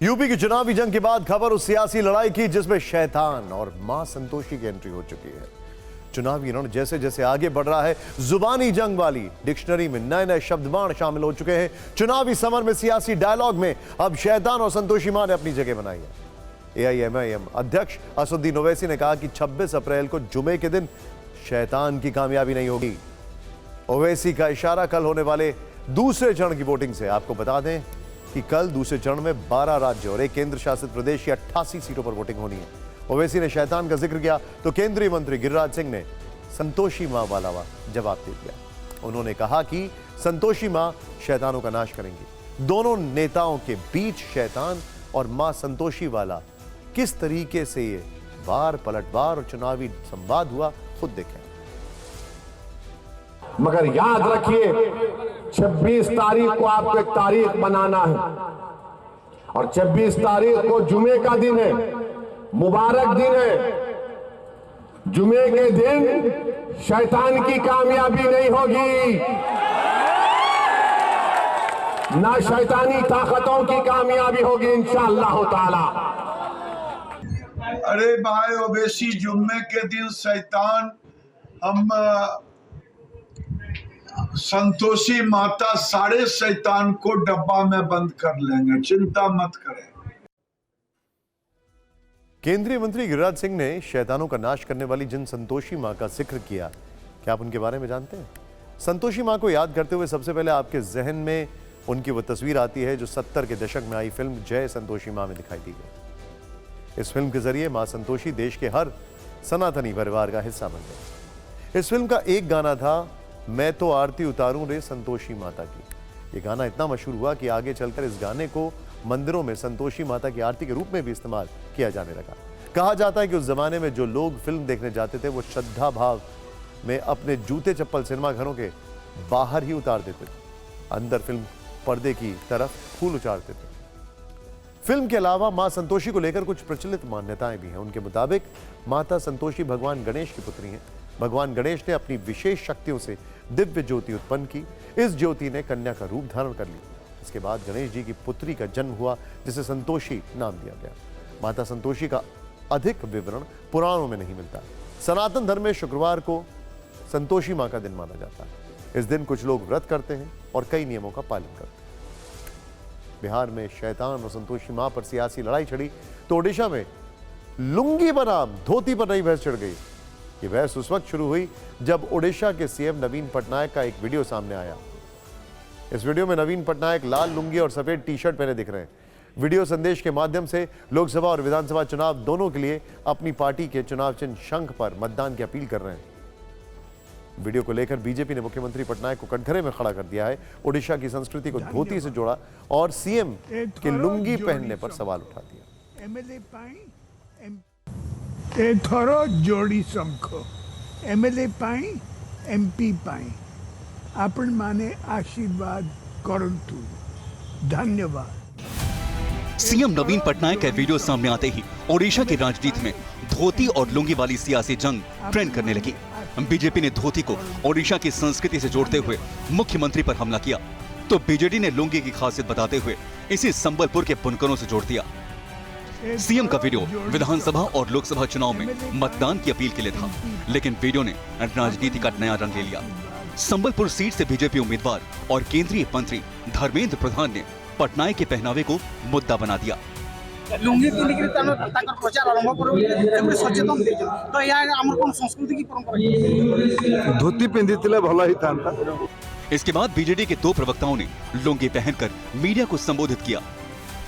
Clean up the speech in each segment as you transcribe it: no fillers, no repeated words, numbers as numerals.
UP की चुनावी जंग के बाद खबर उस सियासी लड़ाई की जिसमें शैतान और मां संतोषी की एंट्री हो चुकी है। चुनावी रण जैसे जैसे आगे बढ़ रहा है, जुबानी जंग वाली डिक्शनरी में नए नए शब्दबाण शामिल हो चुके हैं। चुनावी समर में, सियासी डायलॉग में अब शैतान और संतोषी मां ने अपनी जगह बनाई है। एआईएमआईएम अध्यक्ष असदुद्दीन ओवैसी ने कहा कि 26 अप्रैल को जुमे के दिन शैतान की कामयाबी नहीं होगी। ओवैसी का इशारा कल होने वाले दूसरे चरण की वोटिंग से। आपको बता दें कि कल दूसरे चरण में 12 राज्य और एक केंद्र शासित प्रदेश की 88 सीटों पर वोटिंग होनी है। ओवैसी ने शैतान का जिक्र किया तो केंद्रीय मंत्री गिरिराज सिंह ने संतोषी मां वाला जवाब दे दिया। उन्होंने कहा कि संतोषी मां शैतानों का नाश करेंगी। दोनों नेताओं के बीच शैतान और मां संतोषी वाला किस तरीके से ये बार पलटवार और चुनावी संवाद हुआ, खुद देखें। मगर याद रखिए 26 तारीख को आपको एक तारीख बनाना है और 26 तारीख को जुमे का दिन है, मुबारक दिन है। जुमे के दिन शैतान की कामयाबी नहीं होगी, ना शैतानी ताकतों की कामयाबी होगी इंशाअल्लाह ताला। अरे भाई ओवैसी, जुम्मे के दिन शैतान, हम संतोषी माता सारे शैतान को डब्बा में बंद कर लेंगे, चिंता मत करें। केंद्रीय मंत्री गिरिराज सिंह ने शैतानों का नाश करने वाली जिन संतोषी मां का जिक्र किया, क्या आप उनके बारे में जानते हैं? संतोषी मां को याद करते हुए सबसे पहले आपके जहन में उनकी वो तस्वीर आती है जो 70 के दशक में आई फिल्म जय संतोषी मां में दिखाई दी गई। इस फिल्म के जरिए मां संतोषी देश के हर सनातनी परिवार का हिस्सा बन गई। इस फिल्म का एक गाना था, मैं तो आरती उतारूं रे संतोषी माता की। ये गाना इतना मशहूर हुआ कि आगे चलकर इस गाने को मंदिरों में संतोषी माता की आरती के रूप में भी इस्तेमाल किया जाने लगा। कहा जाता है कि उस जमाने में जो लोग फिल्म देखने जाते थे वो श्रद्धा भाव में अपने जूते चप्पल सिनेमा घरों के बाहर ही उतार देते थे, अंदर फिल्म पर्दे की तरफ फूल उचारते थे। फिल्म के अलावा मां संतोषी को लेकर कुछ प्रचलित मान्यताएं भी हैं। उनके मुताबिक माता संतोषी भगवान गणेश की पुत्री हैं। भगवान गणेश ने अपनी विशेष शक्तियों से दिव्य ज्योति उत्पन्न की। इस ज्योति ने कन्या का रूप धारण कर लिया। इसके बाद गणेश जी की पुत्री का जन्म हुआ जिसे संतोषी नाम दिया गया। माता संतोषी का अधिक विवरण पुराणों में नहीं मिलता। सनातन धर्म में शुक्रवार को संतोषी मां का दिन माना जाता है। इस दिन कुछ लोग व्रत करते हैं और कई नियमों का पालन करते हैं। बिहार में शैतान और संतोषी मां पर सियासी लड़ाई छिड़ी तो ओडिशा में लुंगी बनाम धोती पर नई बहस छिड़ गई। ये बहस उस वक्त शुरू हुई जब ओडिशा के सीएम नवीन पटनायक का एक वीडियो सामने आया। इस वीडियो में नवीन पटनायक लाल लुंगी और सफेद टी शर्ट पहने दिख रहे हैं। वीडियो संदेश के माध्यम से लोकसभा और विधानसभा चुनाव दोनों के लिए अपनी पार्टी के चुनाव चिन्ह शंख पर मतदान की अपील कर रहे हैं। वीडियो को लेकर बीजेपी ने मुख्यमंत्री पटनायक को कटघरे में खड़ा कर दिया है। ओडिशा की संस्कृति को धोती से जोड़ा और सीएम के लुंगी पहनने पर सवाल उठा दिया। जोड़ी शंख एमएलए पाई एमपी पाई आपण माने आशीर्वाद करंतु। धन्यवाद। सीएम नवीन पटनायक का वीडियो सामने आते ही ओडिशा की राजनीति में धोती और लुंगी वाली सियासी जंग ट्रेंड करने लगी। बीजेपी ने धोती को ओडिशा की संस्कृति से जोड़ते हुए मुख्यमंत्री पर हमला किया तो बीजेडी ने लुंगी की खासियत बताते हुए इसे संबलपुर के बुनकरों से जोड़ दिया। सीएम का वीडियो विधानसभा और लोकसभा चुनाव में मतदान की अपील के लिए था, लेकिन वीडियो ने राजनीति का नया रंग ले लिया। संबलपुर सीट से बीजेपी उम्मीदवार और केंद्रीय मंत्री धर्मेंद्र प्रधान ने पटनायक के पहनावे को मुद्दा बना दिया। लुंगी पिंधिक प्रचार आरंभ कर सचेतन तो आमर कोन संस्कृति की परंपरा धोती पिंधितिले भला ही था। इसके बाद बीजेडी के दो प्रवक्ताओं ने लुंगी पहनकर मीडिया को संबोधित किया।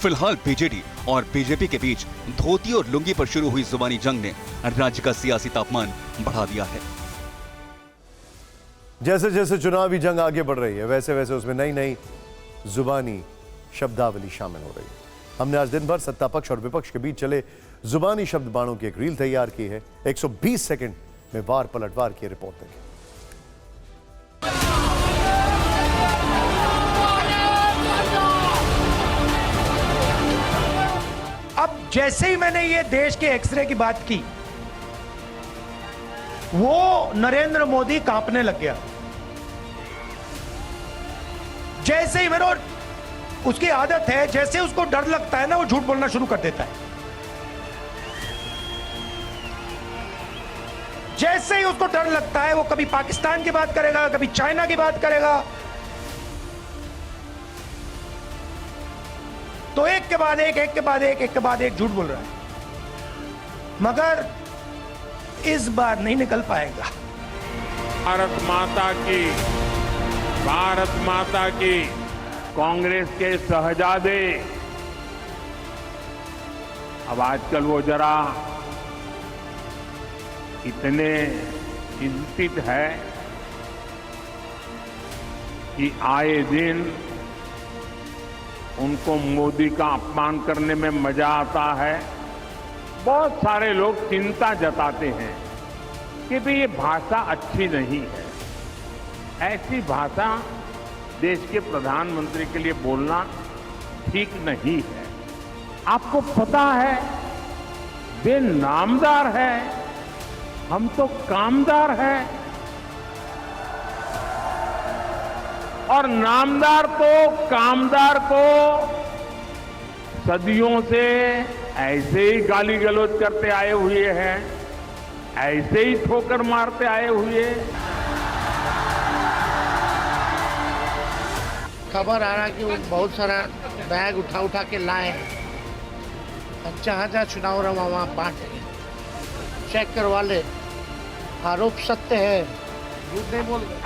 फिलहाल बीजेडी और बीजेपी के बीच धोती और लुंगी पर शुरू हुई जुबानी जंग ने राज्य का सियासी तापमान बढ़ा दिया है। जैसे जैसे चुनावी जंग आगे बढ़ रही है वैसे वैसे उसमें नई नई जुबानी शब्दावली शामिल हो रही है। हमने आज दिन भर सत्ता पक्ष और विपक्ष के बीच चले जुबानी शब्द बाणों की एक रील तैयार की है। 120 सेकंड में वार पलटवार की रिपोर्ट देखें। अब जैसे ही मैंने ये देश के एक्सरे की बात की, वो नरेंद्र मोदी कांपने लग गया। जैसे ही मैंने उसकी आदत है, जैसे उसको डर लगता है ना वो झूठ बोलना शुरू कर देता है। जैसे ही उसको डर लगता है वो कभी पाकिस्तान की बात करेगा, कभी चाइना की बात करेगा। तो एक के बाद एक झूठ बोल रहा है, मगर इस बार नहीं निकल पाएगा। भारत माता की कांग्रेस के शहजादे अब आजकल वो जरा इतने चिंतित है कि आए दिन उनको मोदी का अपमान करने में मजा आता है। बहुत सारे लोग चिंता जताते हैं कि भाई ये भाषा अच्छी नहीं है, ऐसी भाषा देश के प्रधानमंत्री के लिए बोलना ठीक नहीं है। आपको पता है वे नामदार है, हम तो कामदार है, और नामदार तो कामदार को सदियों से ऐसे ही गाली गलौज करते आए हुए हैं, ऐसे ही ठोकर मारते आए हुए। खबर आ रहा कि वो बहुत सारा बैग उठा के लाए हैं, जहाँ चुनाव रहा वहाँ बांट चेक करवा ले। आरोप सत्य है, झूठ नहीं बोल रहे।